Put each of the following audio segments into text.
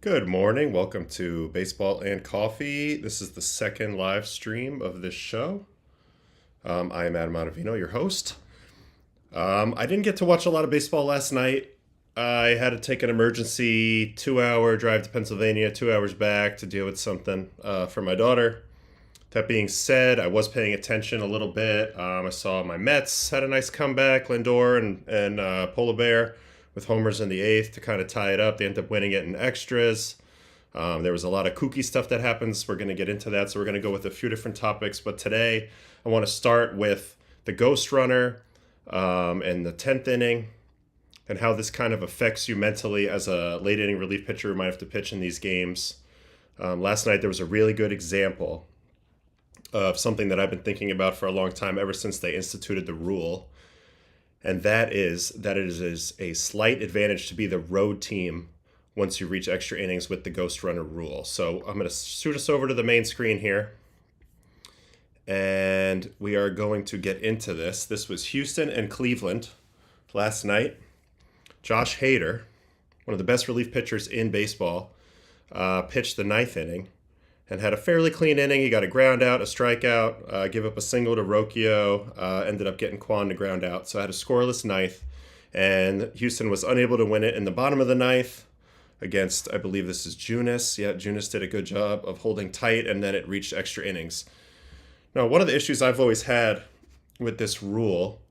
Good morning. Welcome to Baseball and Coffee. This is the second live stream of this show. I am Ottavino, your host. I didn't get to watch a lot of baseball last night. I had to take an emergency 2-hour drive to Pennsylvania, 2 hours back to deal with something for my daughter. That being said, I was paying attention a little bit. I saw my Mets had a nice comeback, Lindor and Polar Bear, with homers in the eighth to kind of tie it up. They ended up winning it in extras. There was a lot of kooky stuff that happens. We're going to get into that, so we're going to go with a few different topics. But today, I want to start with the ghost runner and the 10th inning and how this kind of affects you mentally as a late inning relief pitcher who might have to pitch in these games. Last night, there was a really good example of something that I've been thinking about for a long time, ever since they instituted the rule. And that is that it is a slight advantage to be the road team once you reach extra innings with the ghost runner rule. So I'm going to shoot us over to the main screen here. And we are going to get into this. This was Houston and Cleveland last night. Josh Hader, one of the best relief pitchers in baseball, pitched the ninth inning and had a fairly clean inning. He got a ground out, a strikeout, give up a single to Rocchio, ended up getting Kwan to ground out. So I had a scoreless ninth, and Houston was unable to win it in the bottom of the ninth against, I believe this is Junis. Yeah, Junis did a good job of holding tight, and then it reached extra innings. Now, one of the issues I've always had with this rule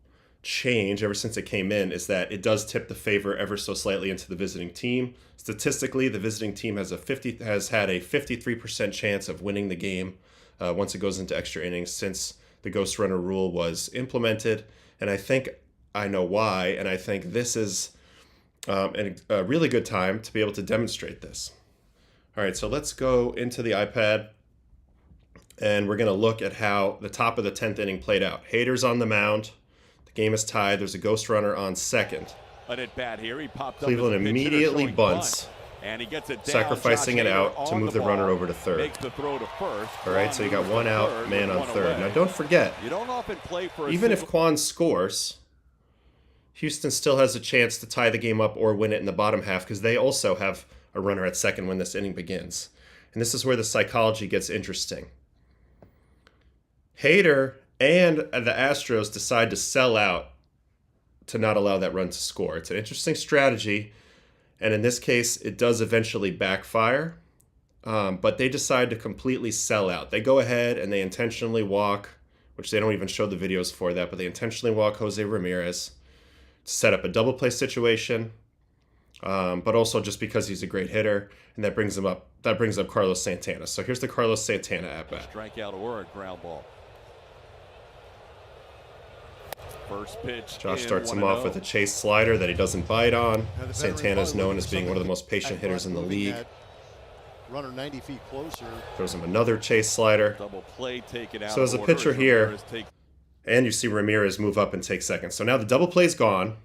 change ever since it came in is that it does tip the favor ever so slightly into the visiting team. Statistically, the visiting team has had a 53% chance of winning the game once it goes into extra innings since the ghost runner rule was implemented. And I think I know why, and I think this is a really good time to be able to demonstrate this. All right, so let's go into the iPad, and we're going to look at how the top of the 10th inning played out. Hader's on the mound. Game is tied. There's a ghost runner on second. An at bat here. He popped Cleveland immediately bunts, and he gets it down. sacrificing it out to move the runner over to third. Makes the throw to first. All right, so you got one out, man on third. Now don't forget, you don't often play for even if Kwan scores, Houston still has a chance to tie the game up or win it in the bottom half because they also have a runner at second when this inning begins. And this is where the psychology gets interesting. Hader and the Astros decide to sell out to not allow that run to score. It's an interesting strategy, and in this case, it does eventually backfire, but they decide to completely sell out. They go ahead and they intentionally walk, which they don't even show the videos for that, but they intentionally walk Jose Ramirez to set up a double play situation, but also just because he's a great hitter, and that brings up Carlos Santana. So here's the Carlos Santana at bat. Strikeout or a ground ball. First pitch. Josh starts him off with a chase slider that he doesn't bite on. Santana is known as being one of the most patient hitters in the league. Runner 90 feet closer. Throws him another chase slider. Double play taken out. So as a pitcher here, and you see Ramirez move up and take second. So now the double play's gone,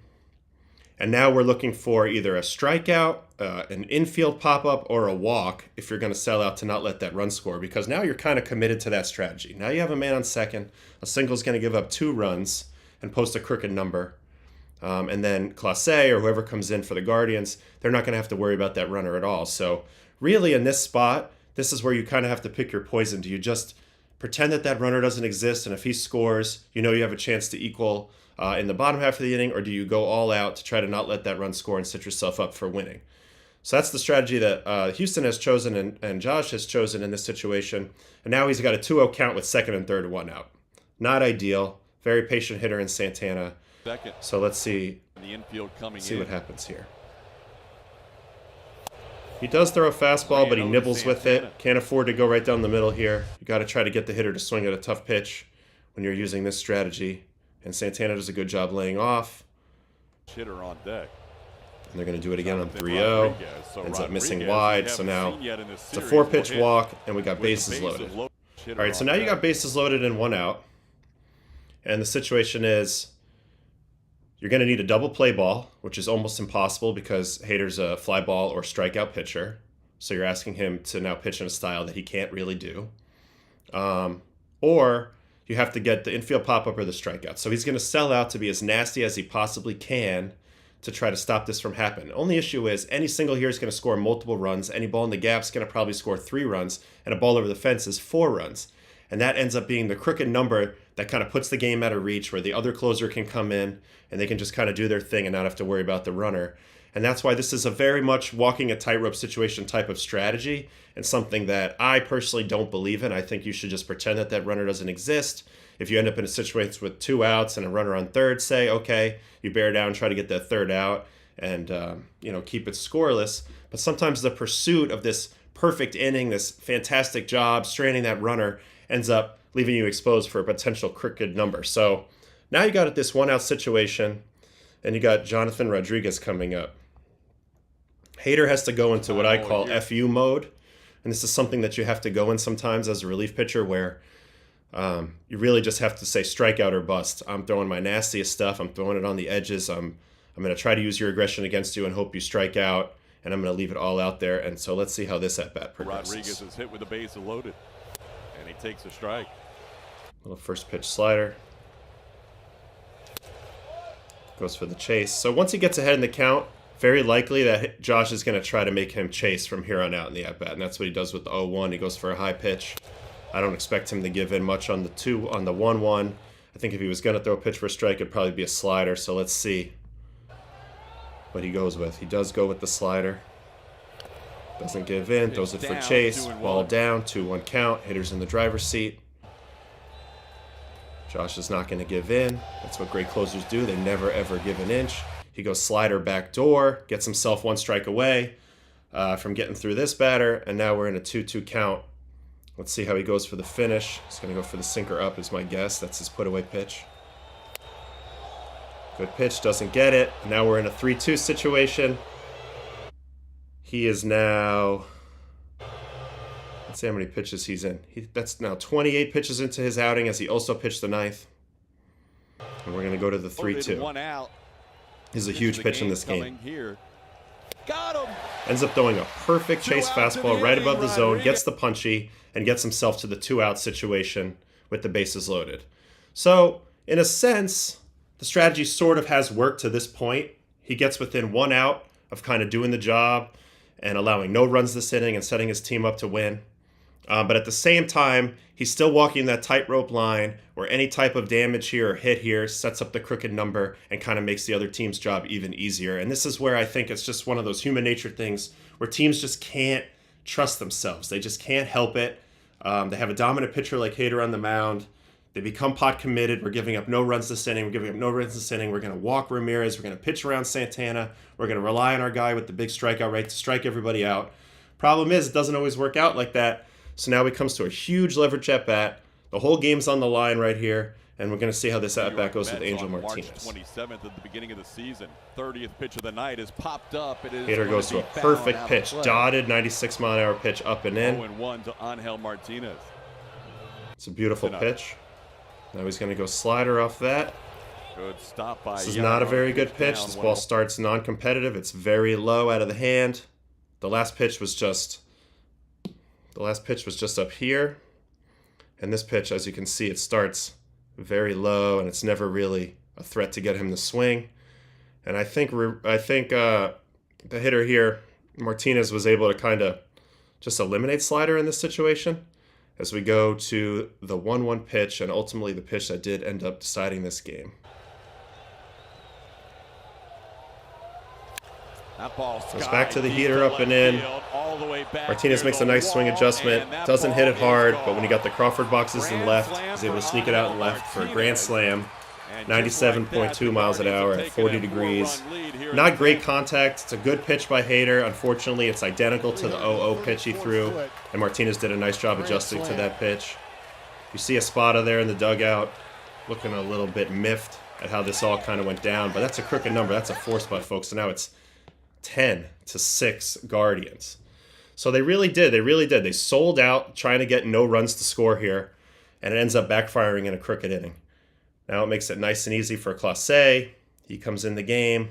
and now we're looking for either a strikeout, an infield pop-up, or a walk if you're going to sell out to not let that run score, because now you're kind of committed to that strategy. Now you have a man on second. A single's going to give up 2 runs and post a crooked number. And then Clase or whoever comes in for the Guardians, they're not going to have to worry about that runner at all. So really in this spot, this is where you kind of have to pick your poison. Do you just pretend that that runner doesn't exist, and if he scores, you know you have a chance to equal in the bottom half of the inning, or do you go all out to try to not let that run score and set yourself up for winning? So that's the strategy that Houston has chosen and Josh has chosen in this situation. And now he's got a 2-0 count with second and third, 1 out. Not ideal. Very patient hitter in Santana. Second. So let's see. The infield coming see what happens here. He does throw a fastball, but he nibbles with it. Can't afford to go right down the middle here. You got to try to get the hitter to swing at a tough pitch when you're using this strategy. And Santana does a good job laying off. Hitter on deck. And they're going to do it again on 3-0. Ends up missing wide. So now it's a 4-pitch walk, and we got bases loaded. All right, so now you got bases loaded and 1 out. And the situation is you're going to need a double play ball, which is almost impossible because Hader's a fly ball or strikeout pitcher. So you're asking him to now pitch in a style that he can't really do. Or you have to get the infield pop-up or the strikeout. So he's going to sell out to be as nasty as he possibly can to try to stop this from happening. Only issue is any single here is going to score multiple runs. Any ball in the gap is going to probably score 3 runs, and a ball over the fence is 4 runs. And that ends up being the crooked number that kind of puts the game out of reach, where the other closer can come in and they can just kind of do their thing and not have to worry about the runner. And that's why this is a very much walking a tightrope situation type of strategy, and something that I personally don't believe in. I think you should just pretend that that runner doesn't exist. If you end up in a situation with 2 outs and a runner on third, say, okay, you bear down, try to get that third out, and keep it scoreless. But sometimes the pursuit of this perfect inning, this fantastic job, straining that runner, ends up leaving you exposed for a potential crooked number. So now you got this 1-out situation, and you got Jonathan Rodriguez coming up. Hader has to go into what I call FU mode, and this is something that you have to go in sometimes as a relief pitcher, where you really just have to say strikeout or bust. I'm throwing my nastiest stuff. I'm throwing it on the edges. I'm going to try to use your aggression against you and hope you strike out, and I'm going to leave it all out there. And so let's see how this at-bat progresses. Rodriguez is hit with the base loaded, and he takes a strike. Little first pitch slider. Goes for the chase. So once he gets ahead in the count, very likely that Josh is going to try to make him chase from here on out in the at-bat, and that's what he does with the 0-1. He goes for a high pitch. I don't expect him to give in much on the 1-1. I think if he was going to throw a pitch for a strike, it'd probably be a slider. So let's see what he goes with. He does go with the slider. Doesn't give in. Throws it for chase. Ball down. 2-1 count. Hitter's in the driver's seat. Josh is not going to give in. That's what great closers do. They never, ever give an inch. He goes slider back door. Gets himself 1 strike away from getting through this batter. And now we're in a 2-2 count. Let's see how he goes for the finish. He's going to go for the sinker up is my guess. That's his put-away pitch. Good pitch, doesn't get it. Now we're in a 3-2 situation. He is now... Let's see how many pitches he's in. That's now 28 pitches into his outing, as he also pitched the 9th. And we're going to go to the 3-2. This is a huge pitch in this game. Got him. Ends up throwing a perfect chase fastball right above the zone, gets the punchy, and gets himself to the 2-out situation with the bases loaded. So, in a sense, the strategy sort of has worked to this point. He gets within 1 out of kind of doing the job and allowing no runs this inning and setting his team up to win. But at the same time, he's still walking that tightrope line where any type of damage here or hit here sets up the crooked number and kind of makes the other team's job even easier. And this is where I think it's just one of those human nature things where teams just can't trust themselves. They just can't help it. They have a dominant pitcher like Hader on the mound. They become pot committed. We're giving up no runs this inning. We're giving up no runs this inning. We're going to walk Ramirez. We're going to pitch around Santana. We're going to rely on our guy with the big strikeout rate to strike everybody out. Problem is, it doesn't always work out like that. So now it comes to a huge leverage at-bat. The whole game's on the line right here, and we're going to see how this at-bat goes with Angel Martinez. March 27th at the beginning of the season. 30th pitch of the night is popped up. Hader goes to a perfect pitch. Dotted 96-mile-an-hour pitch up and in. 0-1 to Angel Martinez. It's a beautiful pitch. Now he's going to go slider off that. Good stop by. This is not a very good pitch. This ball starts non-competitive. It's very low out of the hand. The last pitch was just up here. And this pitch, as you can see, it starts very low, and it's never really a threat to get him to swing. And I think the hitter here, Martinez, was able to kind of just eliminate slider in this situation as we go to the 1-1 pitch, and ultimately the pitch that did end up deciding this game. That ball goes back to the heater up and in. Martinez makes a nice swing adjustment. Doesn't hit it hard, but when he got the Crawford boxes in left, he's able to sneak it out in left for a grand slam. 97.2 miles an hour at 40 degrees. Not great contact. It's a good pitch by Hader. Unfortunately, it's identical to the 0-0 pitch he threw, and Martinez did a nice job adjusting to that pitch. You see Espada there in the dugout, looking a little bit miffed at how this all kind of went down, but that's a crooked number. That's a 4-spot, folks. So now it's 10-6 Guardians. So they really did. They sold out trying to get no runs to score here, and it ends up backfiring in a crooked inning. Now it makes it nice and easy for Clase. He comes in the game.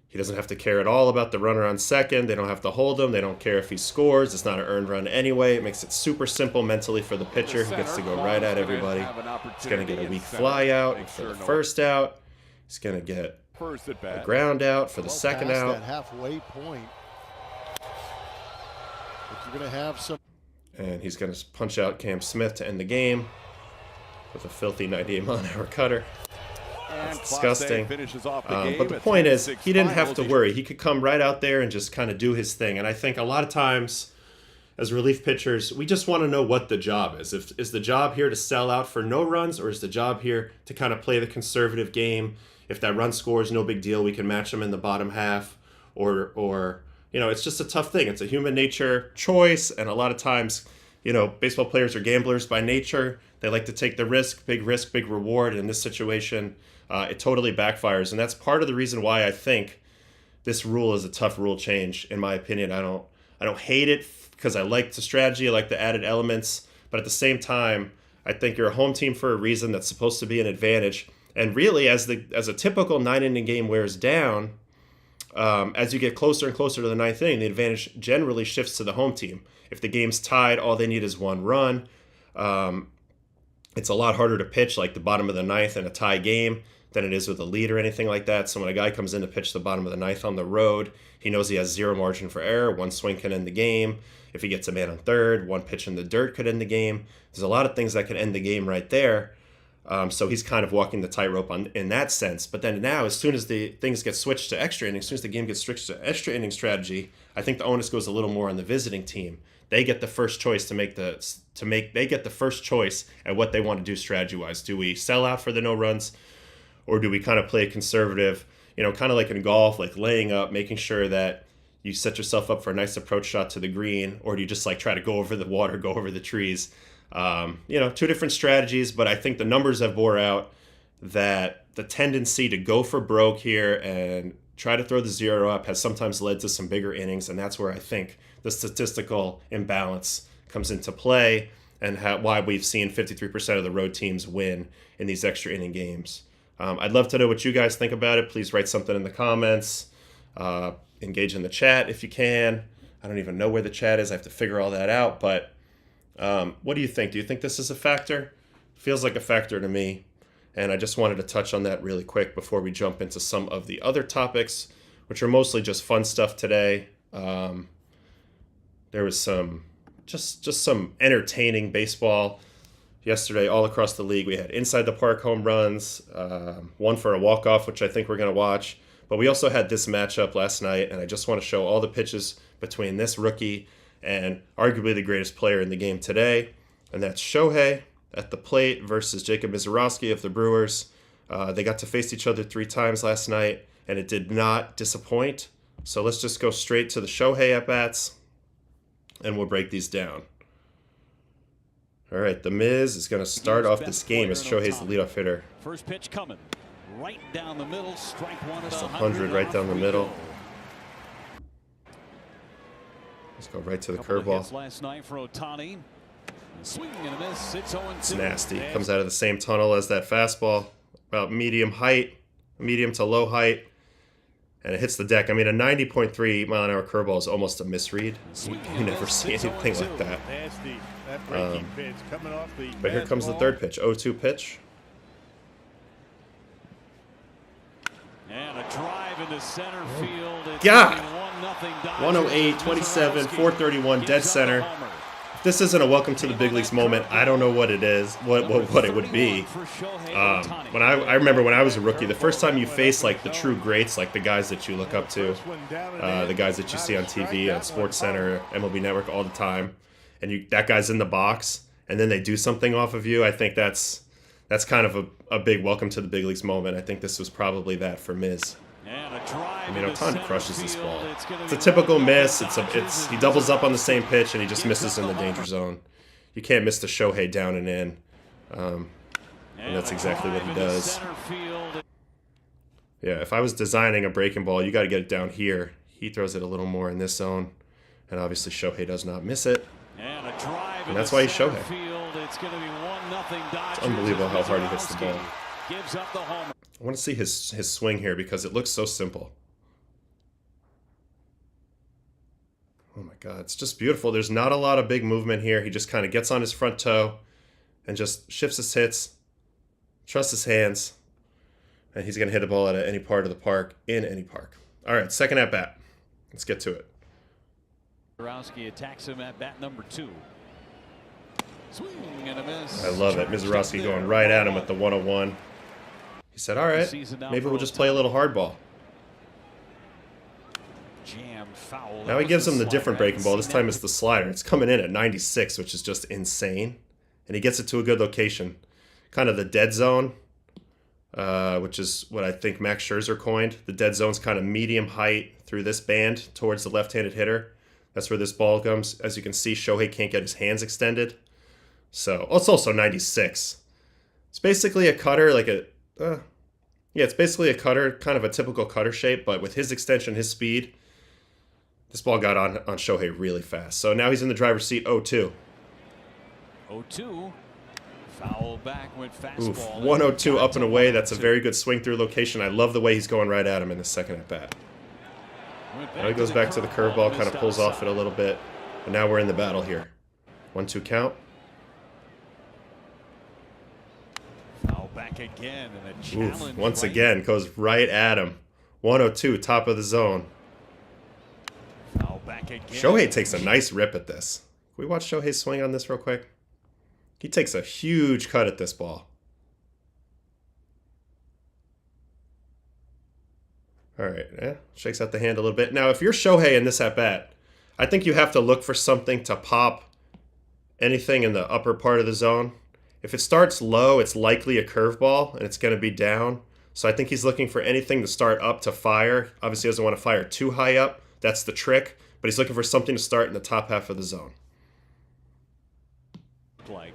He doesn't have to care at all about the runner on second. They don't have to hold him. They don't care if he scores. It's not an earned run anyway. It makes it super simple mentally for the pitcher, who gets to go right at everybody. He's going to get a weak fly out for the first out. He's going to get first at bat. Ground out for the Well second past out. that halfway point. But you're going to have some. And he's going to punch out Cam Smith to end the game with a filthy 98-mile-an-hour cutter. And That's disgusting. Finishes off the game But the at point is, 10-6 he didn't have to finals. worry. He could come right out there and just kind of do his thing. And I think a lot of times, as relief pitchers, we just want to know what the job is. Is the job here to sell out for no runs, or is the job here to kind of play the conservative game? If that run scores, no big deal. We can match them in the bottom half. Or it's just a tough thing. It's a human nature choice. And a lot of times, baseball players are gamblers by nature. They like to take the risk, big reward. In this situation, it totally backfires. And that's part of the reason why I think this rule is a tough rule change. In my opinion, I don't hate it because I like the strategy, I like the added elements. But at the same time, I think you're a home team for a reason. That's supposed to be an advantage. And really, as a typical 9-inning game wears down, as you get closer and closer to the ninth inning, the advantage generally shifts to the home team. If the game's tied, all they need is one run. It's a lot harder to pitch like the bottom of the ninth in a tie game than it is with a lead or anything like that. So when a guy comes in to pitch the bottom of the ninth on the road, he knows he has zero margin for error. One swing can end the game. If he gets a man on third, one pitch in the dirt could end the game. There's a lot of things that can end the game right there. So he's kind of walking the tightrope in that sense. But then now, as soon as the things get switched to extra innings, as soon as the game gets switched to extra inning strategy, I think the onus goes a little more on the visiting team. They get the first choice they get the first choice at what they want to do strategy-wise. Do we sell out for the no runs, or do we kind of play conservative, kind of like in golf, like laying up, making sure that you set yourself up for a nice approach shot to the green, or do you just like try to go over the water, go over the trees? Two different strategies, but I think the numbers have bore out that the tendency to go for broke here and try to throw the zero up has sometimes led to some bigger innings, and that's where I think the statistical imbalance comes into play and why we've seen 53% of the road teams win in these extra inning games. I'd love to know what you guys think about it. Please write something in the comments. Engage in the chat if you can. I don't even know where the chat is. I have to figure all that out, but what do you think? Do you think this is a factor? Feels like a factor to me. And I just wanted to touch on that really quick before we jump into some of the other topics, which are mostly just fun stuff today. There was some some entertaining baseball yesterday all across the league. We had inside the park home runs, one for a walk-off, which I think we're going to watch. But we also had this matchup last night, and I just want to show all the pitches between this rookie and arguably the greatest player in the game today, and that's Shohei at the plate versus Jacob Mizorowski of the Brewers. They got to face each other 3 times last night, and it did not disappoint. So let's just go straight to the Shohei at-bats, and we'll break these down. All right, the Miz is going to start off this game as Shohei's the leadoff hitter. First pitch coming right down the middle, strike one at 100 right down the middle. Let's go right to the curveball. Last night for Ohtani. Swing and a miss. It's nasty. Comes out of the same tunnel as that fastball, about medium to low height, and it hits the deck. I mean, a 90.3 mile an hour curveball is almost a misread. You never see anything like that. Nasty. That breaking pitch coming off the. But here comes the third pitch, 0-2 pitch. And a drive into center field. It's God! 1-0 108, 27, 431, dead center. If this isn't a welcome to the big leagues moment, I don't know what it is, what it would be. When I remember when I was a rookie, the first time you face like the true greats, like the guys that you look up to, the guys that you see on TV, on SportsCenter, MLB Network all the time, and that guy's in the box, and then they do something off of you, I think that's kind of a big welcome to the big leagues moment. I think this was probably that for Miz. I mean, Ohtani crushes this ball. It's a typical miss. He doubles up on the same pitch and he just misses in the danger zone. You can't miss the Shohei down and in, and that's exactly what he does. Yeah, if I was designing a breaking ball, you got to get it down here. He throws it a little more in this zone, and obviously Shohei does not miss it. And that's why he's Shohei. It's unbelievable how hard he hits the ball. I want to see his swing here because it looks so simple. Oh my God, it's just beautiful. There's not a lot of big movement here. He just kind of gets on his front toe and just shifts his hits, trusts his hands. And he's going to hit a ball at any part of the park, in any park. All right, second at bat. Let's get to it. Mizorowski attacks him at bat number 2. Swing and a miss. I love it. Mizorowski going right at him with the 101. He said, all right, maybe we'll just play a little hardball. Jammed foul. Now he gives him the different breaking ball. This time it's the slider. It's coming in at 96, which is just insane. And he gets it to a good location. Kind of the dead zone, which is what I think Max Scherzer coined. The dead zone's kind of medium height through this band towards the left-handed hitter. That's where this ball comes. As you can see, Shohei can't get his hands extended. So, it's also 96. It's basically a cutter, like a... yeah, it's basically a cutter, kind of a typical cutter shape, but with his extension, his speed, this ball got on Shohei really fast. So now he's in the driver's seat, 0-2. 0-2. Foul back, went fastball. Oof, 102 up and away. That's a very good swing through location. I love the way he's going right at him in the second at bat. Now he goes back to the curveball, kind of pulls off it a little bit. And now we're in the battle here. 1-2 count. Foul back again, and a challenge. Oof, once again, goes right at him. 102, top of the zone. Foul back again. Shohei takes a nice rip at this. Can we watch Shohei swing on this real quick? He takes a huge cut at this ball. All right, shakes out the hand a little bit. Now, if you're Shohei in this at-bat, I think you have to look for something to pop anything in the upper part of the zone. If it starts low, it's likely a curveball, and it's going to be down. So I think he's looking for anything to start up to fire. Obviously, he doesn't want to fire too high up. That's the trick. But he's looking for something to start in the top half of the zone. Like.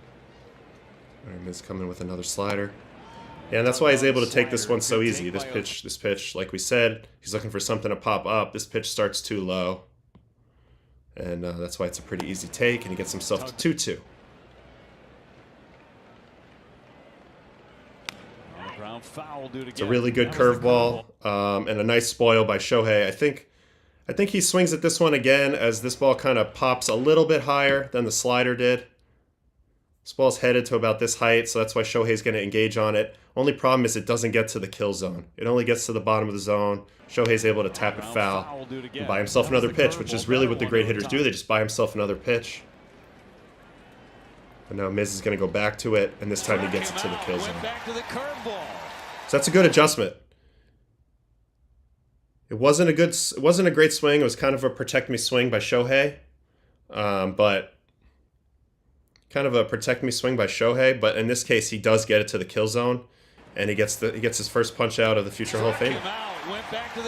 All right, Miz coming with another slider. Yeah, and that's why he's able to take this one so easy. This pitch, like we said, he's looking for something to pop up. This pitch starts too low. And that's why it's a pretty easy take, and he gets himself to 2-2. It's a really good curveball and a nice spoil by Shohei. I think he swings at this one again as this ball kind of pops a little bit higher than the slider did. This ball's headed to about this height, so that's why Shohei's going to engage on it. Only problem is it doesn't get to the kill zone. It only gets to the bottom of the zone. Shohei's able to tap it foul and buy himself another pitch, which is really what the great hitters do. They just buy himself another pitch. But now Miz is going to go back to it, and this time he gets it to the kill zone. So that's a good adjustment. It wasn't a great swing. It was kind of a protect me swing by Shohei, but But in this case, he does get it to the kill zone, and he gets his first punch out of the future Hall of Famer.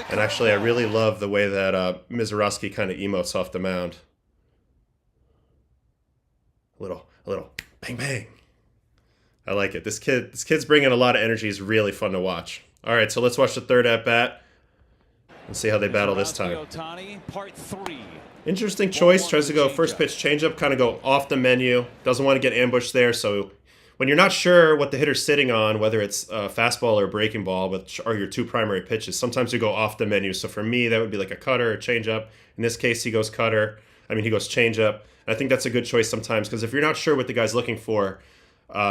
And actually, I really love the way that Mizorowski kind of emotes off the mound. A little bang bang. I like it. This kid's bringing a lot of energy. He's really fun to watch. All right, so let's watch the third at bat and see how they battle this time. Ohtani, part 3. Interesting choice. Tries to go first pitch changeup, kind of go off the menu. Doesn't want to get ambushed there. So when you're not sure what the hitter's sitting on, whether it's a fastball or a breaking ball, which are your two primary pitches, sometimes you go off the menu. So for me, that would be like a cutter or changeup. In this case, he goes he goes changeup. And I think that's a good choice sometimes because if you're not sure what the guy's looking for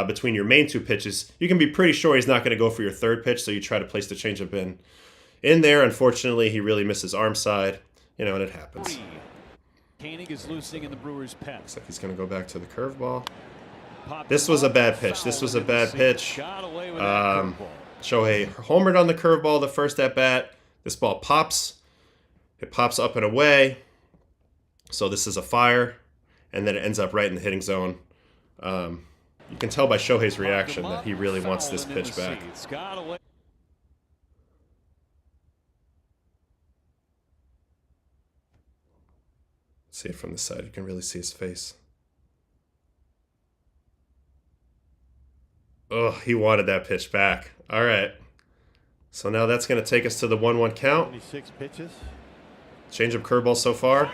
between your main two pitches, you can be pretty sure he's not going to go for your third pitch. So you try to place the changeup in there. Unfortunately, he really misses arm side, and it happens. Koenig is loosening in the Brewers' pen. Looks like he's going to go back to the curveball. This was a bad pitch. Shohei homered on the curveball the first at bat. This ball pops. It pops up and away. So this is a fire, and then it ends up right in the hitting zone. You can tell by Shohei's reaction that he really wants this pitch back. See it from the side. You can really see his face. Oh, he wanted that pitch back. All right. So now that's going to take us to the 1-1 count. 26 pitches. Change-up curveball so far.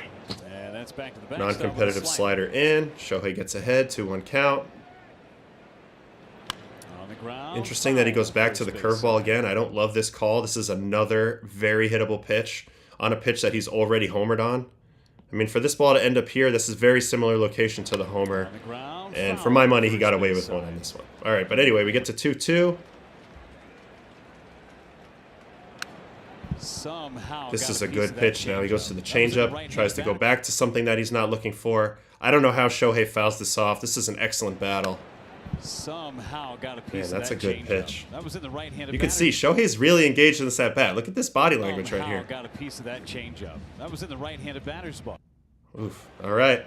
And that's back to the bench. Non-competitive slider in. Shohei gets ahead. 2-1 count. On the ground. Interesting that he goes back to the curveball again. I don't love this call. This is another very hittable pitch on a pitch that he's already homered on. I mean, for this ball to end up here, this is very similar location to the homer. And for my money, he got away with one on this one. All right, but anyway, we get to 2-2. Somehow This got is a piece good of that pitch now. He goes changeup. to the That was in the changeup, right-handed tries to go batter. back to something that he's not looking for. I don't know how Shohei fouls this off. This is an excellent battle. Somehow got a piece Man, of that's that a good changeup. pitch. That was in the right-handed You can batter. see Shohei's really engaged in this at bat. Look at this body language right Somehow here. got a piece of that changeup. That was in the right-handed batter's ball. Oof. All right.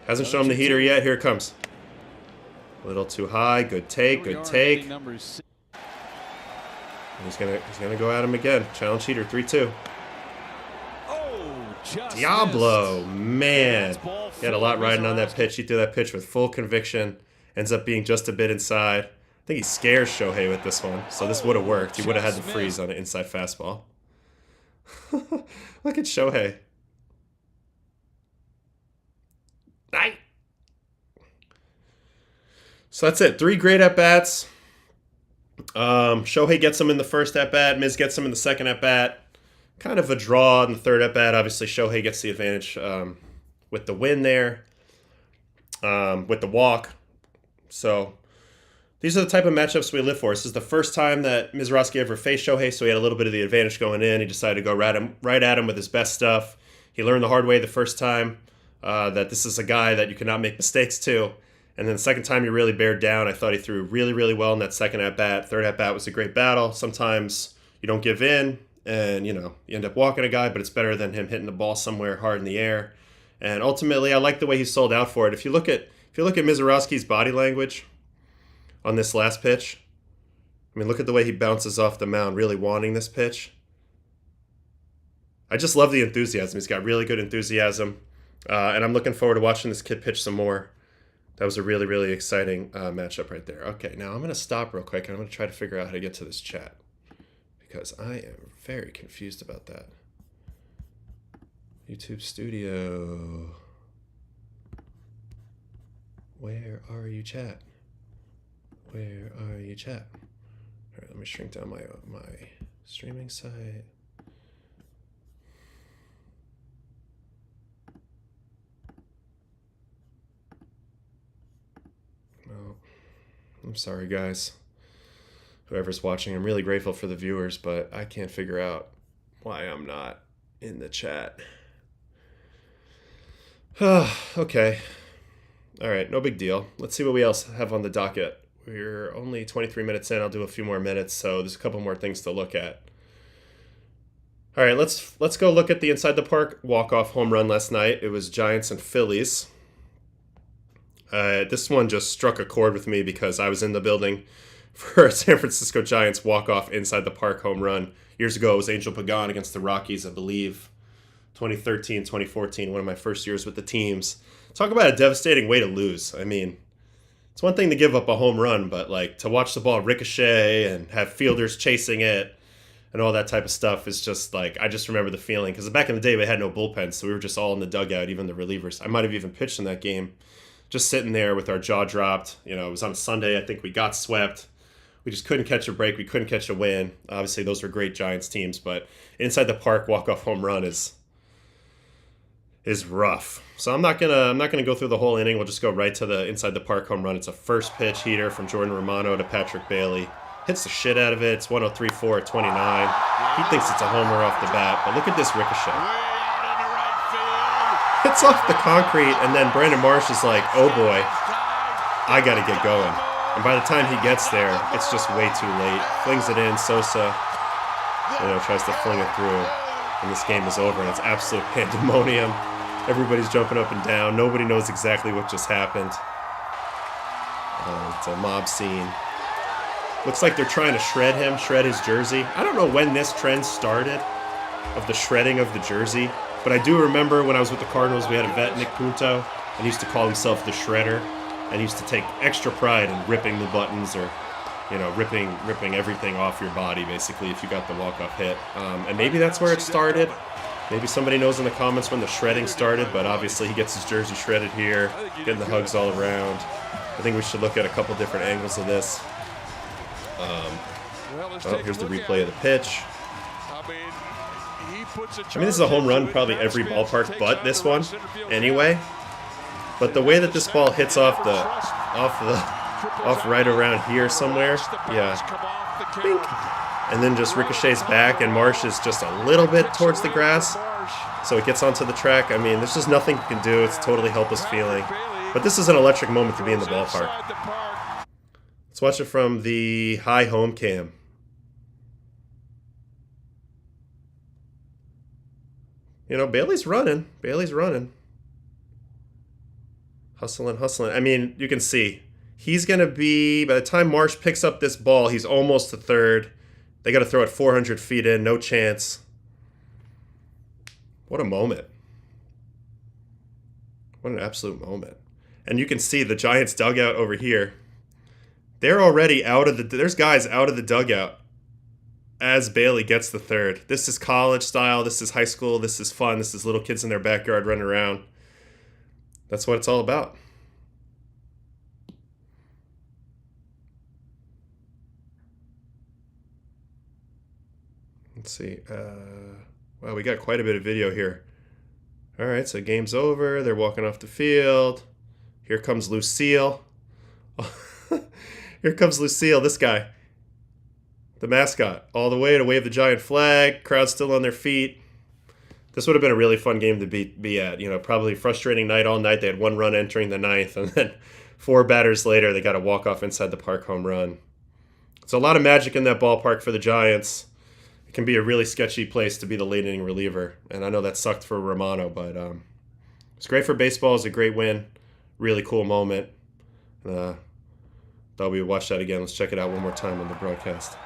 Hasn't shown him the heater yet. Here it comes. A little too high. Good take. Good take. He's gonna go at him again. Challenge heater 3-2. Oh, just Diablo, missed. man. That's ball He had a four. lot riding on that Mizorowski. pitch. He threw that pitch with full conviction. Ends up being just a bit inside. I think he scares Shohei with this one. So this would have worked. He would have had the just freeze missed. on an inside fastball. Look at Shohei. Aye. So that's it. 3 great at-bats. Shohei gets him in the first at-bat. Miz gets him in the second at-bat. Kind of a draw in the third at-bat. Obviously, Shohei gets the advantage with the win there, with the walk. So these are the type of matchups we live for. This is the first time that Mizorowski ever faced Shohei, so he had a little bit of the advantage going in. He decided to go right at him with his best stuff. He learned the hard way the first time that this is a guy that you cannot make mistakes to. And then the second time he really bared down. I thought he threw really, really well in that second at-bat. Third at-bat was a great battle. Sometimes you don't give in and, you end up walking a guy, but it's better than him hitting the ball somewhere hard in the air. And ultimately, I like the way he sold out for it. If you look at Mizorowski's body language on this last pitch, I mean, look at the way he bounces off the mound, really wanting this pitch. I just love the enthusiasm. He's got really good enthusiasm. And I'm looking forward to watching this kid pitch some more. That was a really, really exciting matchup right there. Okay, now I'm going to stop real quick and I'm going to try to figure out how to get to this chat because I am very confused about that. YouTube Studio. Where are you, chat? Where are you, chat? All right, let me shrink down my streaming site. No, I'm sorry, guys. Whoever's watching, I'm really grateful for the viewers, but I can't figure out why I'm not in the chat. Okay. All right, no big deal. Let's see what we else have on the docket. We're only 23 minutes in. I'll do a few more minutes, so there's a couple more things to look at. All right, let's go look at the Inside the Park walk-off home run last night. It was Giants and Phillies. This one just struck a chord with me because I was in the building for a San Francisco Giants walk-off Inside the Park home run. Years ago, it was Angel Pagan against the Rockies, I believe. 2013, 2014, one of my first years with the teams. Talk about a devastating way to lose. I mean, it's one thing to give up a home run, but to watch the ball ricochet and have fielders chasing it and all that type of stuff is just I just remember the feeling. Because back in the day, we had no bullpens, so we were just all in the dugout, even the relievers. I might have even pitched in that game, just sitting there with our jaw dropped. It was on a Sunday. I think we got swept. We just couldn't catch a break. We couldn't catch a win. Obviously, those were great Giants teams, but Inside the Park walk-off home run is rough. So I'm not gonna go through the whole inning. We'll just go right to the Inside the Park home run. It's a first pitch heater from Jordan Romano to Patrick Bailey. Hits the shit out of it. It's 103-4 at 29. He thinks it's a homer off the bat, but look at this ricochet. Hits off the concrete, and then Brandon Marsh is like, oh boy, I gotta get going. And by the time he gets there, it's just way too late. Flings it in. Sosa, tries to fling it through. And this game is over, and it's absolute pandemonium. Everybody's jumping up and down. Nobody knows exactly what just happened. It's a mob scene. Looks like they're trying to shred his jersey. I don't know when this trend started, of the shredding of the jersey. But I do remember when I was with the Cardinals, we had a vet, Nick Punto, and he used to call himself the Shredder. And he used to take extra pride in ripping the buttons or ripping everything off your body, basically, if you got the walk-off hit. And maybe that's where it started. Maybe somebody knows in the comments when the shredding started, but obviously he gets his jersey shredded here, getting the hugs all around. I think we should look at a couple different angles of this. Here's the replay of the pitch. I mean, this is a home run, probably every ballpark but this one, anyway. But the way that this ball hits off right around here somewhere, yeah. Bink. and then just ricochets back, and Marsh is just a little bit towards the grass, so it gets onto the track. I mean, there's just nothing you can do. It's a totally helpless feeling. But this is an electric moment to be in the ballpark. Let's watch it from the high home cam. You know, Bailey's running. Bailey's running. Hustling, hustling. I mean, you can see. He's going to be, by the time Marsh picks up this ball, he's almost to third. They got to throw it 400 feet in. No chance. What a moment. What an absolute moment. And you can see the Giants dugout over here. They're already out of the... There's guys out of the dugout as Bailey gets the third. This is college style. This is high school. This is fun. This is little kids in their backyard running around. That's what it's all about. Let's see. Wow, we got quite a bit of video here. All right, so game's over. They're walking off the field. Here comes Lucille. Here comes Lucille, this guy. The mascot. All the way to wave the giant flag. Crowd's still on their feet. This would have been a really fun game to be at. You know, probably frustrating night all night. They had one run entering the ninth, and then 4 batters later, they got a walk-off inside the park home run. It's a lot of magic in that ballpark for the Giants. It can be a really sketchy place to be the late inning reliever. And I know that sucked for Romano, but it's great for baseball. It's a great win. Really cool moment. Thought we would watch that again. Let's check it out one more time on the broadcast.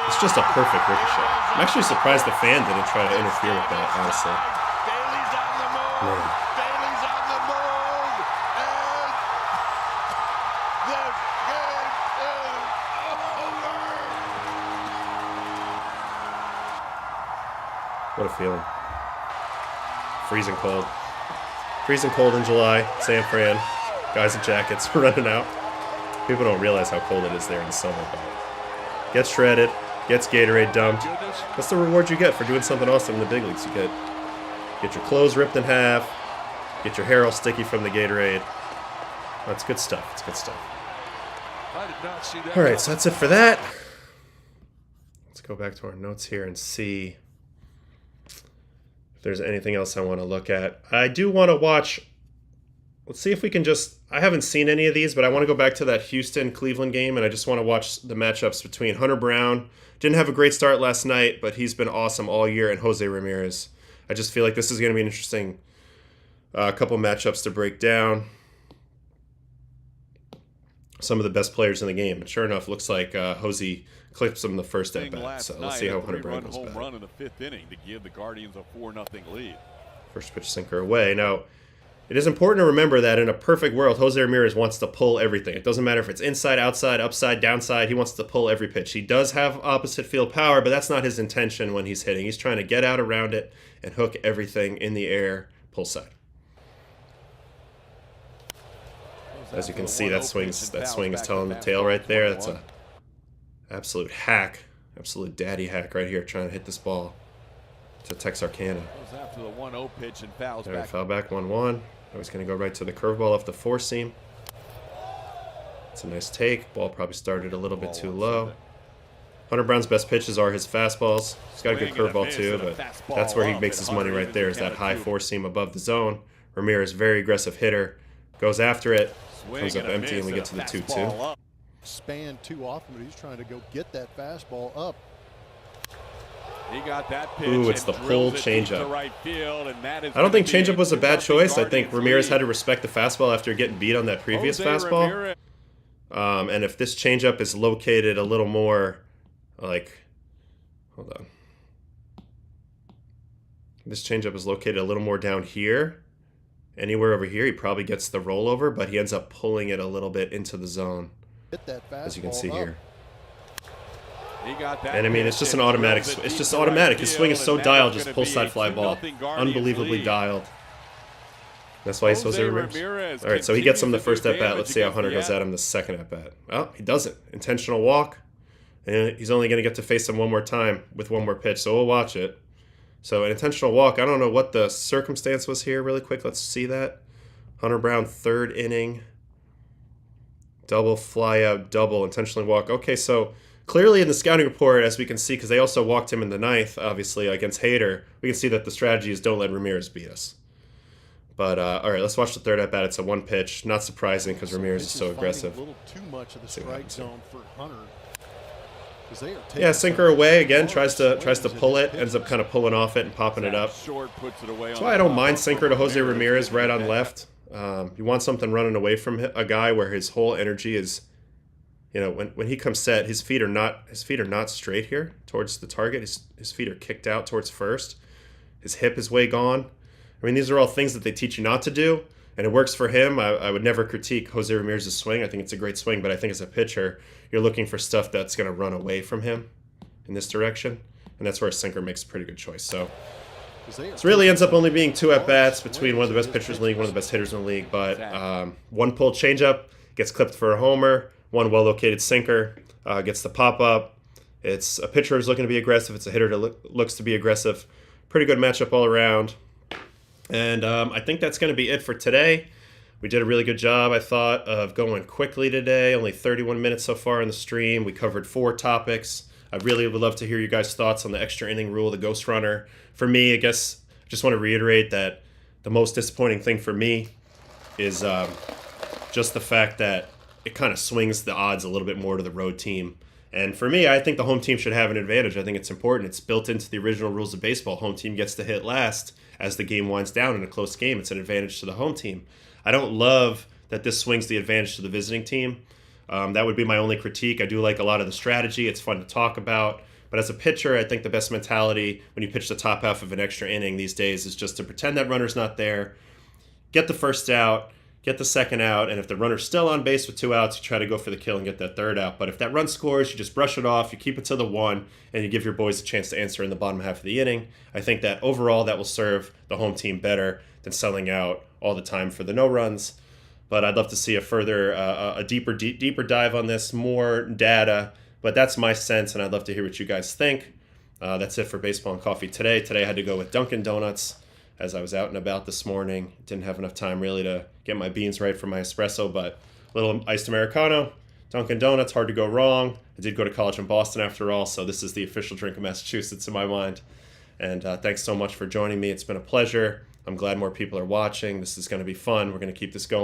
It's just a perfect ricochet. I'm actually surprised the fan didn't try to interfere with that, honestly. Man. What a feeling. Freezing cold. Freezing cold in July, San Fran. Guys in jackets running out. People don't realize how cold it is there in the summer, but gets shredded, gets Gatorade dumped. That's the reward you get for doing something awesome in the big leagues. You get your clothes ripped in half, get your hair all sticky from the Gatorade. That's good stuff. It's good stuff. All right, so that's it for that. Let's go back to our notes here and see if there's anything else I want to look at. I do want to watch. Let's see if we can just... I haven't seen any of these, but I want to go back to that Houston-Cleveland game, and I just want to watch the matchups between Hunter Brown. Didn't have a great start last night, but he's been awesome all year, and Jose Ramirez. I just feel like this is going to be an interesting couple matchups to break down. Some of the best players in the game. And sure enough, looks like Jose clips him the first at bat. So let's see how Hunter Brown goes back. Run in the 5th inning to give the Guardians a 4-0 lead. First pitch sinker away. Now, it is important to remember that in a perfect world, Jose Ramirez wants to pull everything. It doesn't matter if it's inside, outside, upside, downside. He wants to pull every pitch. He does have opposite field power, but that's not his intention when he's hitting. He's trying to get out around it and hook everything in the air, pull side. As you can see, that swing is telling the tail right there. That's a absolute hack, absolute daddy hack right here, trying to hit this ball to Texarkana. After the 1-0 pitch and fouls back. Foul back 1-1. I was going to go right to the curveball off the 4-seam. It's a nice take. Ball probably started a little bit too low. Hunter Brown's best pitches are his fastballs. He's got a good curveball too, but that's where he makes his money right there, is that high 4-seam above the zone. Ramirez, very aggressive hitter, goes after it, comes up empty, and we get to the 2-2. Span too often, but he's trying to go get that fastball up. He got that pitch. Ooh, it's the pulled changeup. Right field, and that is I don't think changeup was a bad choice. I think Ramirez had to respect the fastball after getting beat on that previous fastball. And if this changeup is located a little more, like, hold on. This changeup is located a little more down here. Anywhere over here, he probably gets the rollover, but he ends up pulling it a little bit into the zone, as you can see here. And I mean, it's just an automatic. It's just automatic. His swing is so dialed, just pull side fly ball, unbelievably dialed. That's why he's Jose Ramirez. All right, so he gets him the first at bat. Let's see how Hunter goes at him the second at bat. Well, he doesn't. Intentional walk, and he's only going to get to face him one more time with one more pitch. So we'll watch it. So an intentional walk. I don't know what the circumstance was here. Really quick, let's see that. Hunter Brown, third inning. Double, fly out, double, intentionally walk. Okay, so clearly in the scouting report, as we can see, because they also walked him in the ninth, obviously, against Hader, we can see that the strategy is don't let Ramirez beat us. But, all right, let's watch the third at-bat. It's a one pitch. Not surprising because Ramirez is so aggressive. A little too much of the strike zone for Hunter. Yeah, sinker away again. Tries to pull it. Ends up kind of pulling off it and popping it up. That's why I don't mind sinker to Jose Ramirez right on left. You want something running away from a guy where his whole energy is, when he comes set, his feet are not straight here towards the target. His feet are kicked out towards first. His hip is way gone. I mean, these are all things that they teach you not to do, and it works for him. I would never critique Jose Ramirez's swing. I think it's a great swing, but I think as a pitcher, you're looking for stuff that's going to run away from him in this direction, and that's where a sinker makes a pretty good choice. So this really ends up only being 2 at-bats between one of the best pitchers in the league, one of the best hitters in the league, but one pulled changeup gets clipped for a homer, one well-located sinker gets the pop-up. It's a pitcher who's looking to be aggressive. It's a hitter that looks to be aggressive. Pretty good matchup all around. And I think that's going to be it for today. We did a really good job, I thought, of going quickly today. Only 31 minutes so far in the stream. We covered 4 topics. I really would love to hear you guys' thoughts on the extra inning rule, the ghost runner. For me, I guess I just want to reiterate that the most disappointing thing for me is just the fact that it kind of swings the odds a little bit more to the road team. And for me, I think the home team should have an advantage. I think it's important. It's built into the original rules of baseball. Home team gets to hit last as the game winds down in a close game. It's an advantage to the home team. I don't love that this swings the advantage to the visiting team. That would be my only critique. I do like a lot of the strategy. It's fun to talk about. But as a pitcher, I think the best mentality when you pitch the top half of an extra inning these days is just to pretend that runner's not there, get the first out, get the second out, and if the runner's still on base with 2 outs, you try to go for the kill and get that third out. But if that run scores, you just brush it off, you keep it to the 1, and you give your boys a chance to answer in the bottom half of the inning. I think that overall that will serve the home team better than selling out all the time for the no runs. But I'd love to see a deeper dive on this, more data. But that's my sense, and I'd love to hear what you guys think. That's it for Baseball and Coffee today. Today I had to go with Dunkin' Donuts as I was out and about this morning. Didn't have enough time really to get my beans right for my espresso, but a little iced Americano, Dunkin' Donuts, hard to go wrong. I did go to college in Boston after all, so this is the official drink of Massachusetts in my mind. And thanks so much for joining me. It's been a pleasure. I'm glad more people are watching. This is going to be fun. We're going to keep this going.